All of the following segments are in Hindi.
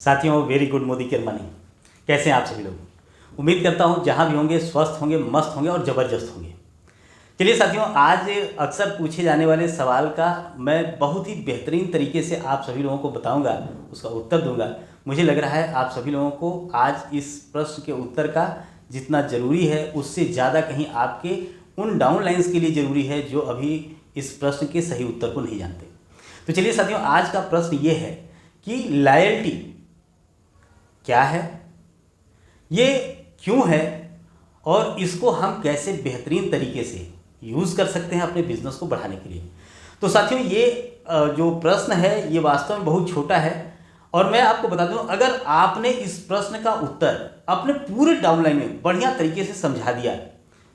साथियों, very good Modi care money. कैसे हैं आप सभी लोग? उम्मीद करता हूं जहां भी होंगे स्वस्थ होंगे, मस्त होंगे और ज़बरदस्त होंगे। चलिए साथियों, आज अक्सर पूछे जाने वाले सवाल का मैं बहुत ही बेहतरीन तरीके से आप सभी लोगों को बताऊंगा, उसका उत्तर दूंगा। मुझे लग रहा है आप सभी लोगों को आज इस प्रश्न के उत्तर का जितना ज़रूरी है उससे ज़्यादा कहीं आपके उन डाउनलाइंस के लिए ज़रूरी है जो अभी इस प्रश्न के सही उत्तर को नहीं जानते। तो चलिए साथियों, आज का प्रश्न ये है कि लॉयल्टी क्या है, ये क्यों है और इसको हम कैसे बेहतरीन तरीके से यूज़ कर सकते हैं अपने बिजनेस को बढ़ाने के लिए। तो साथियों, ये जो प्रश्न है ये वास्तव में बहुत छोटा है और मैं आपको बता दूं, अगर आपने इस प्रश्न का उत्तर अपने पूरे डाउनलाइन में बढ़िया तरीके से समझा दिया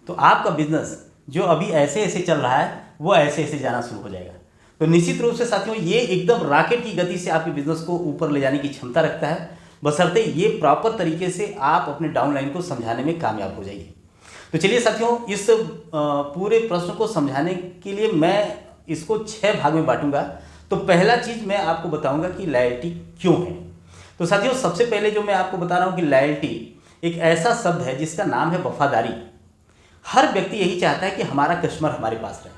तो आपका बिजनेस जो अभी ऐसे ऐसे चल रहा है वो ऐसे ऐसे जाना शुरू हो जाएगा। तो निश्चित रूप से साथियों, ये एकदम रॉकेट की गति से आपके बिजनेस को ऊपर ले जाने की क्षमता रखता है, बशर्ते ये प्रॉपर तरीके से आप अपने डाउनलाइन को समझाने में कामयाब हो जाइए। तो चलिए साथियों, इस पूरे प्रश्न को समझाने के लिए मैं इसको 6 भाग में बांटूंगा। तो पहला चीज़ मैं आपको बताऊंगा कि लॉयल्टी क्यों है। तो साथियों, सबसे पहले जो मैं आपको बता रहा हूं कि लॉयल्टी एक ऐसा शब्द है जिसका नाम है वफादारी। हर व्यक्ति यही चाहता है कि हमारा कस्टमर हमारे पास रहे,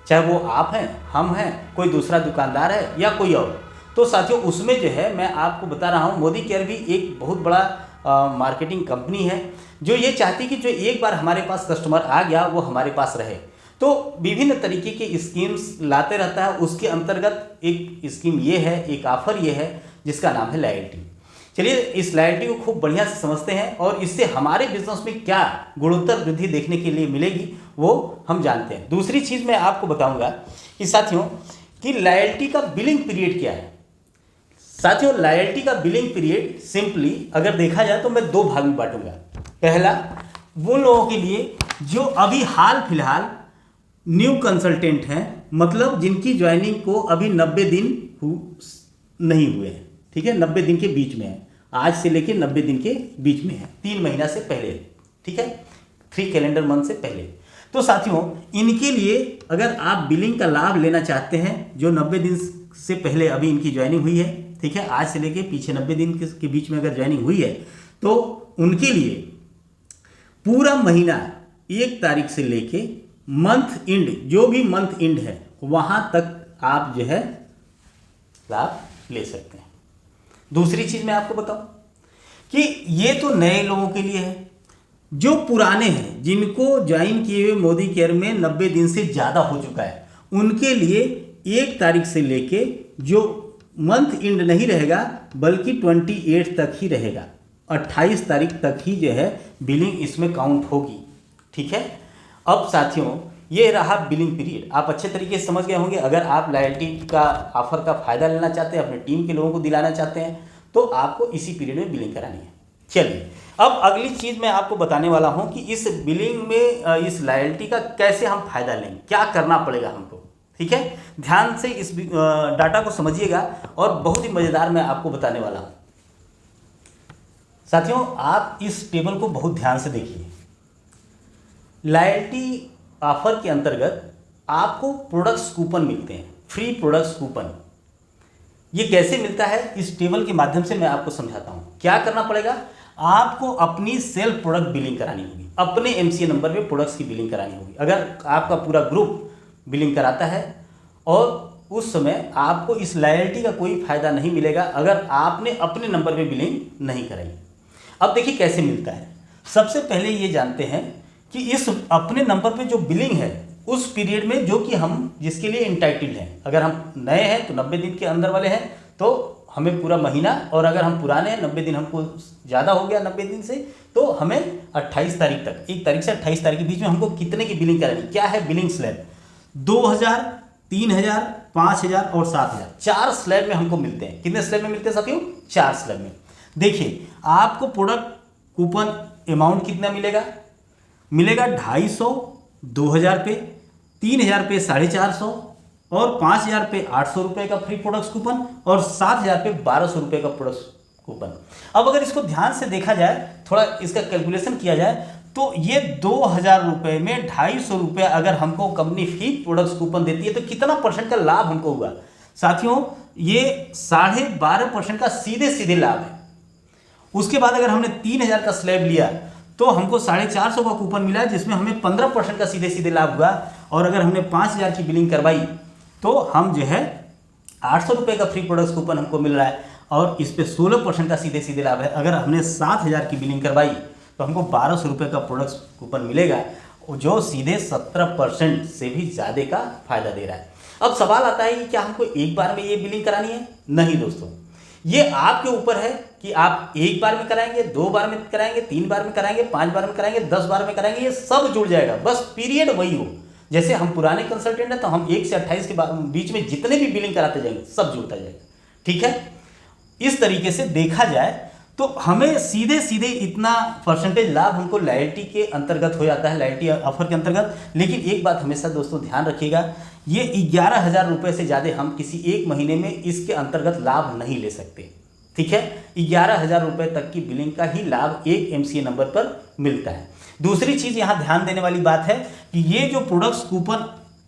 चाहे वो आप हैं, हम हैं, कोई दूसरा दुकानदार है या कोई और। तो साथियों, उसमें जो है मैं आपको बता रहा हूँ, मोदी केयर भी एक बहुत बड़ा मार्केटिंग कंपनी है जो ये चाहती कि जो एक बार हमारे पास कस्टमर आ गया वो हमारे पास रहे। तो विभिन्न तरीके की स्कीम्स लाते रहता है। उसके अंतर्गत एक स्कीम ये है, एक ऑफर ये है जिसका नाम है लॉयल्टी। चलिए इस लॉयल्टी को खूब बढ़िया से समझते हैं और इससे हमारे बिजनेस में क्या गुणोत्तर वृद्धि देखने के लिए मिलेगी वो हम जानते हैं। दूसरी चीज़ मैं आपको बताऊंगा कि साथियों कि लॉयल्टी का बिलिंग पीरियड क्या है। साथियों, लॉयल्टी का बिलिंग पीरियड सिंपली अगर देखा जाए तो मैं 2 भाग में बांटूंगा। पहला, वो लोगों के लिए जो अभी हाल फिलहाल न्यू कंसल्टेंट हैं, मतलब जिनकी ज्वाइनिंग को अभी 90 दिन नहीं हुए हैं, ठीक है, 90 दिन के बीच में है, आज से लेके 90 दिन के बीच में है, 3 महीना से पहले, ठीक है, 3 कैलेंडर मंथ से पहले। तो साथियों, इनके लिए अगर आप बिलिंग का लाभ लेना चाहते हैं, जो 90 दिन से पहले अभी इनकी ज्वाइनिंग हुई है, ठीक है, आज से लेके पीछे 90 दिन के बीच में अगर ज्वाइनिंग हुई है, तो उनके लिए पूरा महीना 1 तारीख से लेके मंथ एंड, जो भी मंथ एंड है वहां तक आप जो है लाभ ले सकते हैं। दूसरी चीज मैं आपको बताऊं कि ये तो नए लोगों के लिए है। जो पुराने हैं, जिनको ज्वाइन किए हुए मोदी केयर में 90 दिन से ज़्यादा हो चुका है, उनके लिए 1 तारीख से लेके जो मंथ एंड नहीं रहेगा बल्कि 28 तक ही रहेगा, 28 तारीख तक ही जो है बिलिंग इसमें काउंट होगी, ठीक है। अब साथियों, ये रहा बिलिंग पीरियड। आप अच्छे तरीके से समझ गए होंगे। अगर आप लॉयल्टी का ऑफर का फ़ायदा लेना चाहते हैं, अपने टीम के लोगों को दिलाना चाहते हैं, तो आपको इसी पीरियड में बिलिंग करानी है। चलिए, अब अगली चीज़ मैं आपको बताने वाला हूं कि इस बिलिंग में इस लॉयल्टी का कैसे हम फायदा लेंगे, क्या करना पड़ेगा हमको, ठीक है। ध्यान से इस डाटा को समझिएगा और बहुत ही मज़ेदार मैं आपको बताने वाला हूं। साथियों, आप इस टेबल को बहुत ध्यान से देखिए। लॉयल्टी ऑफर के अंतर्गत आपको प्रोडक्ट्स कूपन मिलते हैं, फ्री प्रोडक्ट्स कूपन। ये कैसे मिलता है, इस टेबल के माध्यम से मैं आपको समझाता हूं। क्या करना पड़ेगा, आपको अपनी सेल्फ प्रोडक्ट बिलिंग करानी होगी, अपने MCA नंबर पे प्रोडक्ट्स की बिलिंग करानी होगी। अगर आपका पूरा ग्रुप बिलिंग कराता है और उस समय आपको इस लॉयल्टी का कोई फायदा नहीं मिलेगा अगर आपने अपने नंबर पे बिलिंग नहीं कराई। अब देखिए कैसे मिलता है। सबसे पहले ये जानते हैं कि इस अपने नंबर पे जो बिलिंग है उस पीरियड में जो कि हम जिसके लिए इंटाइटल्ड हैं, अगर हम नए हैं तो 90 दिन के अंदर वाले हैं तो हमें पूरा महीना, और अगर हम पुराने हैं 90 दिन हमको ज़्यादा हो गया 90 दिन से, तो हमें 28 तारीख तक, 1 तारीख से 28 तारीख के बीच में हमको कितने की बिलिंग करानी। क्या है बिलिंग स्लैब, 2000, 3000, 5000 और 7000, 4 स्लैब में हमको मिलते हैं। कितने स्लैब में मिलते हैं साथियों, 4 स्लैब में। देखिए, आपको प्रोडक्ट कूपन अमाउंट कितना मिलेगा, मिलेगा 250, 2000 पे, 3000 पे 450 और 5000 पे 800 रुपये का फ्री प्रोडक्ट्स कूपन और 7000 पे 1200 रुपये का प्रोडक्ट्स कूपन। अब अगर इसको ध्यान से देखा जाए, थोड़ा इसका कैलकुलेशन किया जाए, तो ये 2000 रुपये में 250 रुपये अगर हमको कंपनी फ्री प्रोडक्ट्स कूपन देती है तो कितना % का लाभ हमको हुआ साथियों, ये 12.5% का सीधे सीधे लाभ है। उसके बाद अगर हमने 3,000 का स्लैब लिया तो हमको 450 का कूपन मिला, जिसमें हमें 15% का सीधे सीधे लाभ हुआ। और अगर हमने 5,000 की बिलिंग करवाई तो हम जो है 800 रुपये का फ्री प्रोडक्ट्स कूपन हमको मिल रहा है, और इस पर 16% का सीधे सीधे लाभ है। अगर हमने 7,000 की बिलिंग करवाई तो हमको 1,200 रुपये का प्रोडक्ट्स कूपन मिलेगा, जो सीधे 17% से भी ज़्यादा का फायदा दे रहा है। अब सवाल आता है कि क्या हमको एक बार में ये बिलिंग करानी है? नहीं दोस्तों, ये आपके ऊपर है कि आप एक बार में कराएंगे, 2 बार में कराएंगे, 3 बार में कराएंगे, 5 बार में कराएंगे, 10 बार में कराएंगे, ये सब जुड़ जाएगा, बस पीरियड वही हो। जैसे हम पुराने कंसल्टेंट हैं तो हम 1 से 28 के बीच में जितने भी बिलिंग कराते जाएंगे सब जुड़ता जाएगा, ठीक है। इस तरीके से देखा जाए तो हमें सीधे सीधे इतना परसेंटेज लाभ हमको लॉयल्टी के अंतर्गत हो जाता है, लॉयल्टी ऑफर के अंतर्गत। लेकिन एक बात हमेशा दोस्तों ध्यान रखिएगा, ये 11,000 रुपये से ज़्यादा हम किसी एक महीने में इसके अंतर्गत लाभ नहीं ले सकते, ठीक है। 11,000 रुपये तक की बिलिंग का ही लाभ एक MCA नंबर पर मिलता है। दूसरी चीज़ यहाँ ध्यान देने वाली बात है कि ये जो प्रोडक्ट्स कूपन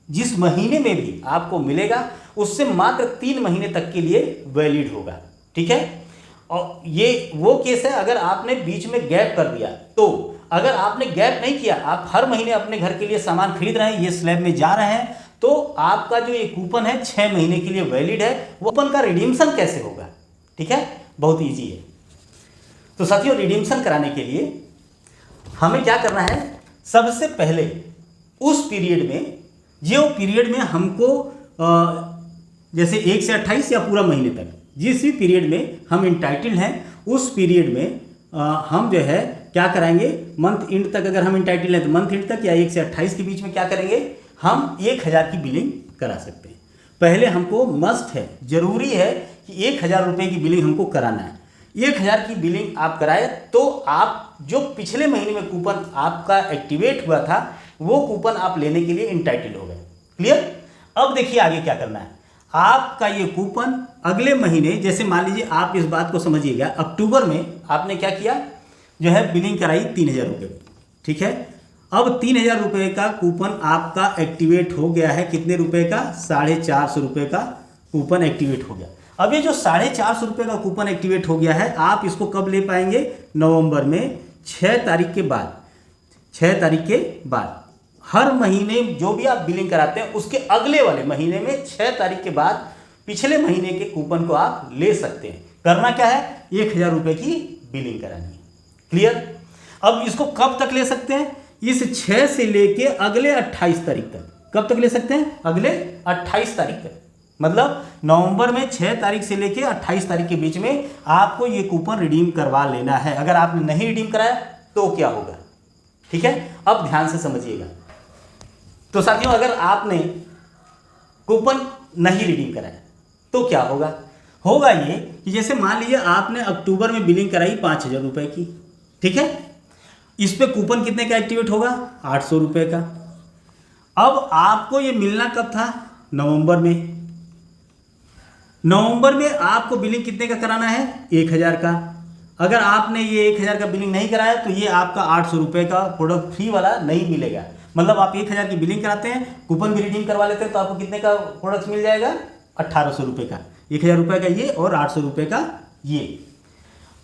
जिस महीने में भी आपको मिलेगा उससे मात्र 3 महीने तक के लिए वैलिड होगा, ठीक है। और ये वो केस है अगर आपने बीच में गैप कर दिया, तो अगर आपने गैप नहीं किया, आप हर महीने अपने घर के लिए सामान खरीद रहे हैं, ये स्लैब में जा रहे हैं, तो आपका जो ये कूपन है 6 महीने के लिए वैलिड है। वो कूपन का रिडीम्शन कैसे होगा? ठीक है, बहुत ईजी है। तो साथियों, रिडीम्शन कराने के लिए हमें क्या करना है? सबसे पहले उस पीरियड में, जो पीरियड में हमको जैसे 1 से 28 या पूरा महीने तक जिस भी पीरियड में हम इंटाइटल्ड हैं, उस पीरियड में हम जो है क्या कराएंगे, मंथ एंड तक अगर हम इंटाइटल्ड हैं तो मंथ एंड तक या 1 से 28 के बीच में क्या करेंगे, हम 1,000 की बिलिंग करा सकते हैं। पहले हमको मस्ट है, जरूरी है कि 1,000 रुपये की बिलिंग हमको कराना है। 1,000 की बिलिंग आप कराए तो आप जो पिछले महीने में कूपन आपका एक्टिवेट हुआ था वो कूपन आप लेने के लिए इंटाइटल्ड हो गए। क्लियर? अब देखिए आगे क्या करना है। आपका ये कूपन अगले महीने, जैसे मान लीजिए आप इस बात को समझिएगा, अक्टूबर में आपने क्या किया, जो है बिलिंग कराई 3,000 रुपये, ठीक है। अब 3,000 रुपये का कूपन आपका एक्टिवेट हो गया है, कितने रुपए का? 450 रुपये का कूपन एक्टिवेट हो गया। अब ये जो 450 रुपये का कूपन एक्टिवेट हो गया है, आप इसको कब ले पाएंगे? नवंबर में 6 तारीख के बाद। 6 तारीख के बाद हर महीने जो भी आप बिलिंग कराते हैं उसके अगले वाले महीने में 6 तारीख के बाद पिछले महीने के कूपन को आप ले सकते हैं। करना क्या है? 1,000 रुपये की बिलिंग करानी है। क्लियर? अब इसको कब तक ले सकते हैं? इस 6 से लेके अगले 28 तारीख तक। कब तक ले सकते हैं? अगले 28 तारीख तक। मतलब नवंबर में 6 तारीख से लेके 28 तारीख के बीच में आपको ये कूपन रिडीम करवा लेना है। अगर आपने नहीं रिडीम कराया तो क्या होगा? ठीक है, अब ध्यान से समझिएगा। तो साथियों, अगर आपने कूपन नहीं रिडीम कराया तो क्या होगा? होगा ये कि जैसे मान लीजिए आपने अक्टूबर में बिलिंग कराई 5,000 रुपये की, ठीक है। इस पे कूपन कितने का एक्टिवेट होगा? 800 रुपये का। अब आपको ये मिलना कब था? नवंबर में। नवंबर में आपको बिलिंग कितने का कराना है? 1,000 का। अगर आपने ये 1,000 का बिलिंग नहीं कराया तो ये आपका 800 रुपये का प्रोडक्ट फ्री वाला नहीं मिलेगा। मतलब आप 1,000 की बिलिंग कराते हैं, कूपन भी रिडीम करवा लेते हैं, तो आपको कितने का प्रोडक्ट मिल जाएगा? 1,800 रुपये का। 1,000 रुपये का ये और 800 रुपये का ये।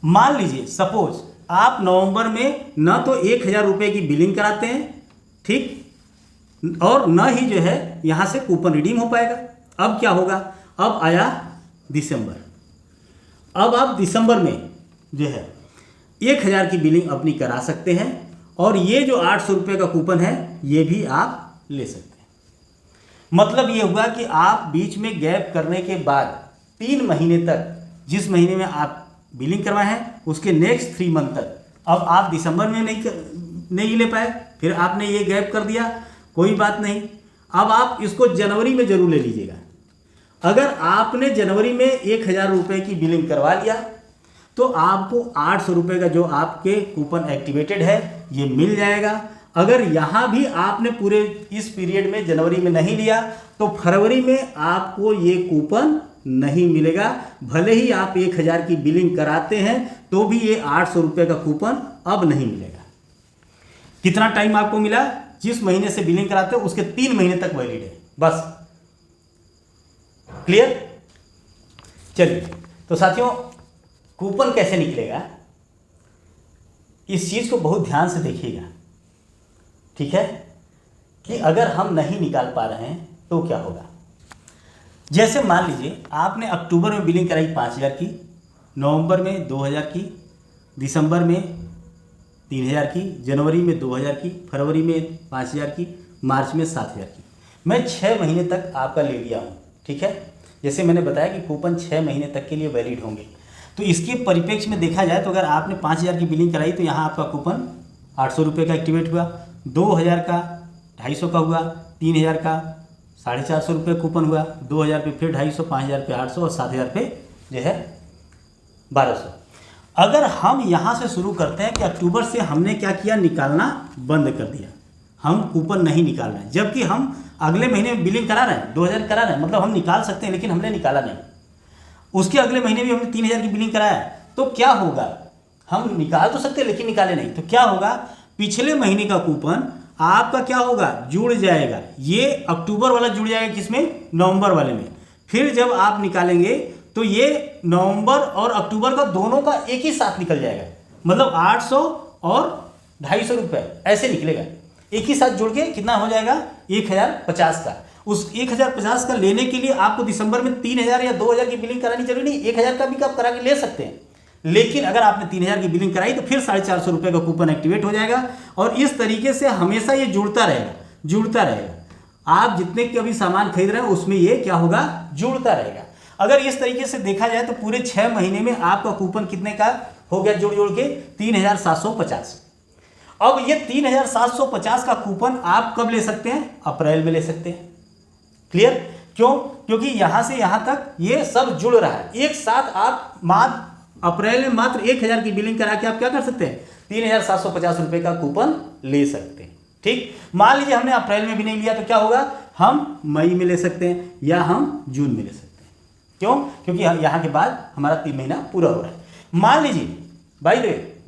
मान लीजिए सपोज आप नवंबर में न तो 1,000 रुपये की बिलिंग कराते हैं, ठीक, और न ही जो है यहाँ से कूपन रिडीम हो पाएगा। अब क्या होगा? अब आया दिसंबर। अब आप दिसंबर में जो है 1,000 की बिलिंग अपनी करा सकते हैं और ये जो 800 रुपये का कूपन है ये भी आप ले सकते हैं। मतलब ये हुआ कि आप बीच में गैप करने के बाद 3 महीने तक, जिस महीने में आप बिलिंग करवाए हैं उसके नेक्स्ट 3 मंथ तक, अब आप दिसंबर में नहीं ले पाए, फिर आपने ये गैप कर दिया, कोई बात नहीं। अब आप इसको जनवरी में जरूर ले लीजिएगा। अगर आपने जनवरी में 1,000 रुपये की बिलिंग करवा लिया तो आपको 800 रुपये का जो आपके कूपन एक्टिवेटेड है ये मिल जाएगा। अगर यहाँ भी आपने पूरे इस पीरियड में जनवरी में नहीं लिया तो फरवरी में आपको ये कूपन नहीं मिलेगा। भले ही आप 1,000 की बिलिंग कराते हैं तो भी ये 800 रुपये का कूपन अब नहीं मिलेगा। कितना टाइम आपको मिला? जिस महीने से बिलिंग कराते हो उसके 3 महीने तक वैलिड है, बस। क्लियर? चलिए, तो साथियों कूपन कैसे निकलेगा, इस चीज़ को बहुत ध्यान से देखिएगा, ठीक है, कि अगर हम नहीं निकाल पा रहे हैं तो क्या होगा। जैसे मान लीजिए आपने अक्टूबर में बिलिंग कराई 5,000 की, नवंबर में 2,000 की, दिसंबर में 3,000 की, जनवरी में 2,000 की, फरवरी में 5,000 की, मार्च में 7,000 की। मैं 6 महीने तक आपका ले लिया हूँ, ठीक है। जैसे मैंने बताया कि कूपन 6 महीने तक के लिए वैलिड होंगे, तो इसके परिप्रेक्ष्य में देखा जाए तो अगर आपने 5,000 की बिलिंग कराई तो यहाँ आपका कूपन 800 रुपये का एक्टिवेट हुआ, 2,000 का 250 का हुआ, 3,000 का 450 रुपये कूपन हुआ, 2,000 पे फिर 250, 5,000 पे 800 और 7,000 पे जो है 1,200। अगर हम यहाँ से शुरू करते हैं कि अक्टूबर से हमने क्या किया, निकालना बंद कर दिया, हम कूपन नहीं निकाल रहे हैं, जबकि हम अगले महीने में बिलिंग करा रहे हैं, 2,000 करा रहे हैं, मतलब हम निकाल सकते हैं लेकिन हमने निकाला नहीं। उसके अगले महीने भी हमने 3,000 की बिलिंग कराया, तो क्या होगा, हम निकाल तो सकते हैं लेकिन निकाले नहीं, तो क्या होगा, पिछले महीने का कूपन आपका क्या होगा, जुड़ जाएगा। ये अक्टूबर वाला जुड़ जाएगा किसमें, नवंबर वाले में। फिर जब आप निकालेंगे तो ये नवंबर और अक्टूबर का दोनों का एक ही साथ निकल जाएगा, मतलब 800 और 250 रुपये ऐसे निकलेगा, एक ही साथ जुड़ के कितना हो जाएगा, 1,050 का। उस 1,050 का लेने के लिए आपको दिसंबर में 3,000 या 2,000 की बिलिंग करानी जरूरी नहीं, 1,000 का भी आप करा के ले सकते हैं। लेकिन अगर आपने 3,000 की बिलिंग कराई तो फिर 450 रुपये का कूपन एक्टिवेट हो जाएगा, और इस तरीके से हमेशा ये जुड़ता रहेगा, जुड़ता रहेगा। आप जितने के अभी सामान खरीद रहे हैं उसमें ये क्या होगा, जुड़ता रहेगा। अगर इस तरीके से देखा जाए तो पूरे 6 महीने में आपका कूपन कितने का हो गया, जोड़ जोड़ के 3,750। अब ये 3,750 का कूपन आप कब ले सकते हैं, अप्रैल में ले सकते हैं। क्लियर, क्यों, क्योंकि यहां से यहां तक ये सब जुड़ रहा है, एक साथ आप अप्रैल में मात्र 1,000 की बिलिंग करा के आप क्या कर सकते हैं, 3,750 रुपये का कूपन ले सकते हैं। ठीक, मान लीजिए हमने अप्रैल में भी नहीं लिया तो क्या होगा, हम मई में ले सकते हैं या हम जून में ले सकते हैं। क्यों, क्योंकि यहाँ के बाद हमारा 3 महीना पूरा हो रहा है। मान लीजिए भाई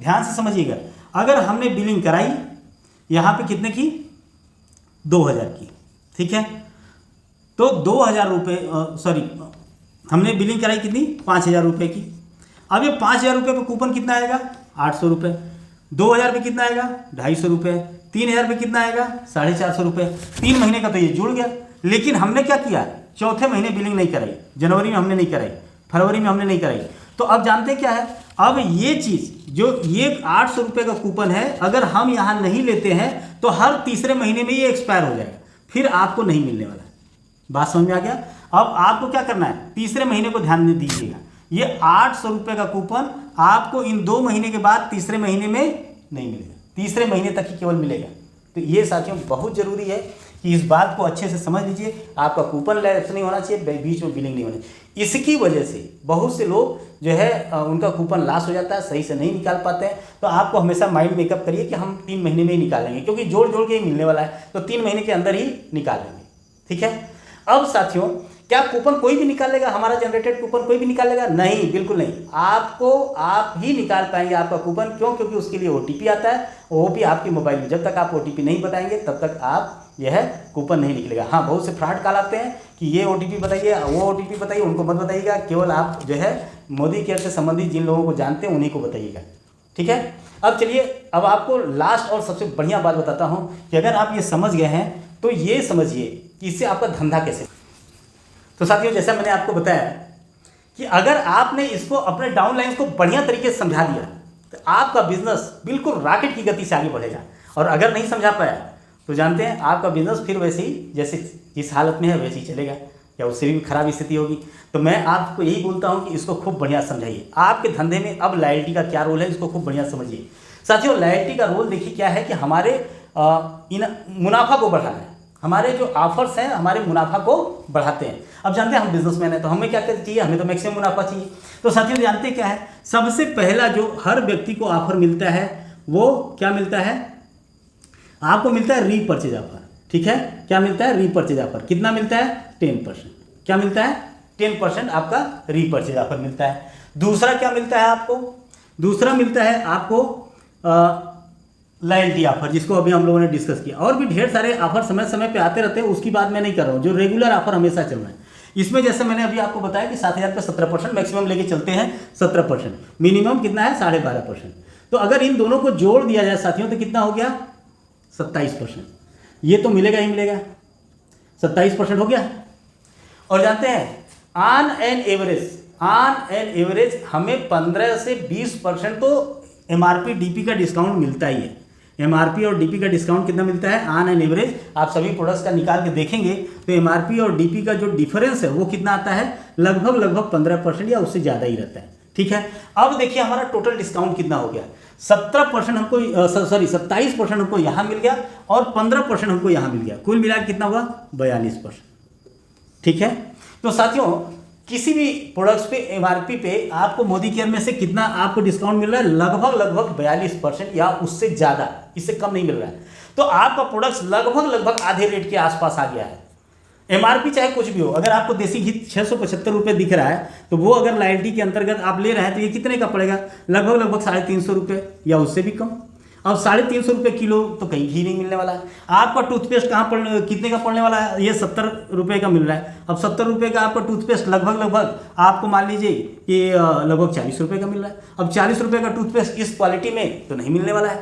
ध्यान से समझिएगा, अगर हमने बिलिंग कराई यहाँ पे कितने की, 2,000 की, ठीक है, तो 2,000 रुपये सॉरी हमने बिलिंग कराई कितनी, 5,000 रुपये की। अब ये 5,000 रुपये पे कूपन कितना आएगा, 800 रुपये, 2,000 पे कितना आएगा, 250 रुपये, 3,000 पे कितना आएगा, 450 रुपये। 3 महीने का तो ये जुड़ गया। लेकिन हमने क्या किया, चौथे महीने बिलिंग नहीं कराई, जनवरी में हमने नहीं कराई, फरवरी में हमने नहीं कराई, तो अब जानते हैं क्या है, अब ये चीज़ जो ये 800 रुपये का कूपन है, अगर हम यहाँ नहीं लेते हैं तो हर तीसरे महीने में ये एक्सपायर हो जाएगा, फिर आपको नहीं मिलने वाला है। बात समझ में आ गया। अब आपको क्या करना है, तीसरे महीने को ध्यान में दीजिएगा, ये 800 रुपये का कूपन आपको इन 2 महीने के बाद तीसरे महीने में नहीं मिलेगा, तीसरे महीने तक ही केवल मिलेगा। तो ये साथियों बहुत ज़रूरी है कि इस बात को अच्छे से समझ लीजिए, आपका कूपन लैप्स नहीं होना चाहिए, बीच में बिलिंग नहीं होनी चाहिए। इसकी वजह से बहुत से लोग जो है उनका कूपन लॉस हो जाता है, सही से नहीं निकाल पाते हैं। तो आपको हमेशा माइंड मेकअप करिए कि हम 3 महीने में ही निकालेंगे, क्योंकि जोड़ जोड़ के ही मिलने वाला है, तो 3 महीने के अंदर ही निकालेंगे। ठीक है। अब साथियों क्या कूपन कोई भी निकालेगा, हमारा जनरेटेड कूपन कोई भी निकालेगा? नहीं, बिल्कुल नहीं। आप ही निकाल पाएंगे आपका कूपन। क्यों? क्योंकि उसके लिए OTP आता है, OTP आपके मोबाइल में, जब तक आप OTP नहीं बताएंगे तब तक आप यह कूपन नहीं निकलेगा। हाँ, बहुत से फ्रॉड कॉल आते हैं कि ये OTP बताइए, वो OTP बताइए, उनको मत बताइएगा, केवल आप जो है मोदी केयर से संबंधित जिन लोगों को जानते हैं उन्हीं को बताइएगा। ठीक है। अब चलिए, अब आपको लास्ट और सबसे बढ़िया बात बताता हूँ कि अगर आप ये समझ गए हैं तो ये समझिए कि इससे आपका धंधा कैसे। तो साथियों, जैसा मैंने आपको बताया कि अगर आपने इसको अपने डाउनलाइन को बढ़िया तरीके से समझा दिया तो आपका बिजनेस बिल्कुल रॉकेट की गति से आगे बढ़ेगा। और अगर नहीं समझा पाया तो जानते हैं आपका बिजनेस फिर वैसे ही जैसे जिस हालत में है वैसे ही चलेगा, या उससे भी खराब स्थिति होगी। तो मैं आपको यही बोलता हूं कि इसको खूब बढ़िया समझाइए। आपके धंधे में अब लॉयल्टी का क्या रोल है, इसको खूब बढ़िया समझिए। साथियों, लॉयल्टी का रोल देखिए क्या है कि हमारे मुनाफा को बढ़ाना है। हमारे जो ऑफर्स हैं हमारे मुनाफा को बढ़ाते हैं। अब जानते हैं हम बिजनेसमैन हैं तो हमें क्या चाहिए, हमें तो मैक्सिमम मुनाफा चाहिए। तो साथियों जानते हैं क्या है, सबसे पहला जो हर व्यक्ति को ऑफर मिलता है वो क्या मिलता है, आपको मिलता है रीपर्चेज ऑफर। ठीक है, क्या मिलता है, रीपर्चेज ऑफर। कितना मिलता है, 10%। क्या मिलता है, 10% आपका रीपर्चेज ऑफर मिलता है। दूसरा क्या मिलता है आपको, दूसरा मिलता है आपको लॉयल्टी ऑफर, जिसको अभी हम लोगों ने डिस्कस किया। और भी ढेर सारे ऑफर समय समय पे आते रहते हैं, उसकी बात मैं नहीं कर रहा हूँ। जो रेगुलर ऑफर हमेशा चल रहा है, इसमें जैसे मैंने अभी आपको बताया कि 7,000 पे 17%, मैक्सिमम लेके चलते हैं 17%, मिनिमम कितना है 12.5%। तो अगर इन दोनों को जोड़ दिया जाए साथियों तो कितना हो गया 27%। ये तो मिलेगा ही मिलेगा, 27% हो गया। और जानते हैं ऑन एन एवरेज हमें 15 से 20% तो एमआरपी डीपी का डिस्काउंट मिलता ही है। एमआरपी और डीपी का डिस्काउंट कितना मिलता है ऑन एन एवरेज? आप सभी प्रोडक्ट्स का निकाल के देखेंगे तो एमआरपी और डीपी का जो डिफरेंस है वो कितना आता है, लगभग 15% या उससे ज़्यादा ही रहता है। ठीक है, अब देखिए हमारा टोटल डिस्काउंट कितना हो गया, 17% हमको 27% हमको यहाँ मिल गया और 15% हमको यहाँ मिल गया, कुल मिला कितना हुआ 42%। ठीक है, तो साथियों किसी भी प्रोडक्ट्स पे एमआरपी पे आपको मोदी केयर में से कितना आपको डिस्काउंट मिल रहा है, लगभग 42% या उससे ज़्यादा, इससे कम नहीं मिल रहा है। तो आपका प्रोडक्ट्स लगभग आधे रेट के आसपास आ गया है। एमआरपी चाहे कुछ भी हो, अगर आपको देसी घी 675 रुपये दिख रहा है तो वो अगर लॉयल्टी के अंतर्गत आप ले रहे हैं तो ये कितने का पड़ेगा, लगभग 350 रुपये या उससे भी कम। अब 350 रुपये किलो तो कहीं घी नहीं मिलने वाला है। आपका टूथपेस्ट कितने का पड़ने वाला है, ये 70 रुपये का मिल रहा है। अब 70 रुपये का आपका टूथपेस्ट लगभग आपको मान लीजिए कि लगभग 40 रुपये का मिल रहा है। अब 40 रुपये का टूथपेस्ट इस क्वालिटी में तो नहीं मिलने वाला है।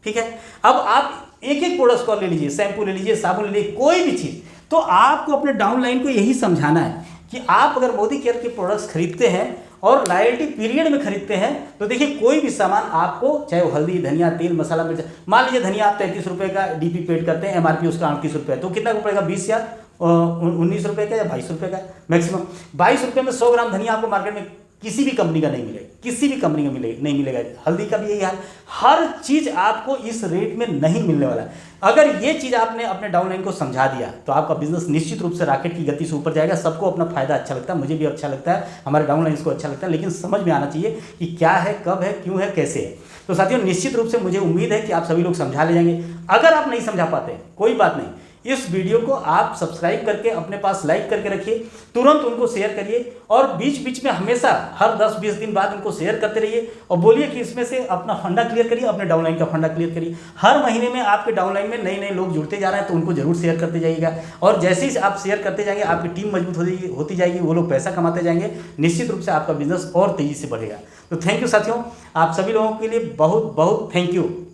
ठीक है, अब आप एक प्रोडक्ट को ले लीजिए, शैम्पू ले लीजिए, साबुन ले लीजिए, कोई भी चीज़, तो आपको अपने डाउनलाइन को यही समझाना है कि आप अगर मोदी केयर के प्रोडक्ट्स खरीदते हैं और लॉयल्टी पीरियड में खरीदते हैं तो देखिए कोई भी सामान आपको, चाहे वो हल्दी, धनिया, तेल, मसाला, मिर्च, मान लीजिए धनिया आप 33 रुपये का डीपी पेड करते हैं, एमआरपी उसका 38 रुपये, तो कितना पड़ेगा 20 या 19 रुपये का या 22 रुपये का, मैक्सिमम 22 रुपये में 100 ग्राम धनिया आपको मार्केट में किसी भी कंपनी का नहीं मिलेगा, किसी भी कंपनी का नहीं मिलेगा। हल्दी का भी यही हाल, हर चीज़ आपको इस रेट में नहीं मिलने वाला है। अगर ये चीज़ आपने अपने डाउनलाइन को समझा दिया तो आपका बिजनेस निश्चित रूप से रॉकेट की गति से ऊपर जाएगा। सबको अपना फायदा अच्छा लगता है, मुझे भी अच्छा लगता है, हमारे डाउनलाइन को अच्छा लगता है, लेकिन समझ में आना चाहिए कि क्या है, कब है, क्यों है, कैसे है। तो साथियों निश्चित रूप से मुझे उम्मीद है कि आप सभी लोग समझा ले जाएंगे। अगर आप नहीं समझा पाते कोई बात नहीं, इस वीडियो को आप सब्सक्राइब करके अपने पास लाइक करके रखिए, तुरंत उनको शेयर करिए और बीच बीच में हमेशा हर 10-20 दिन बाद उनको शेयर करते रहिए और बोलिए कि इसमें से अपना फंडा क्लियर करिए, अपने डाउनलाइन का फंडा क्लियर करिए। हर महीने में आपके डाउनलाइन में नए लोग जुड़ते जा रहे हैं तो उनको जरूर शेयर करते जाइएगा और जैसे ही आप शेयर करते जाएंगे आपकी टीम मजबूत होती जाएगी, वो लोग पैसा कमाते जाएंगे, निश्चित रूप से आपका बिजनेस और तेजी से बढ़ेगा। तो थैंक यू साथियों, आप सभी लोगों के लिए बहुत बहुत थैंक यू।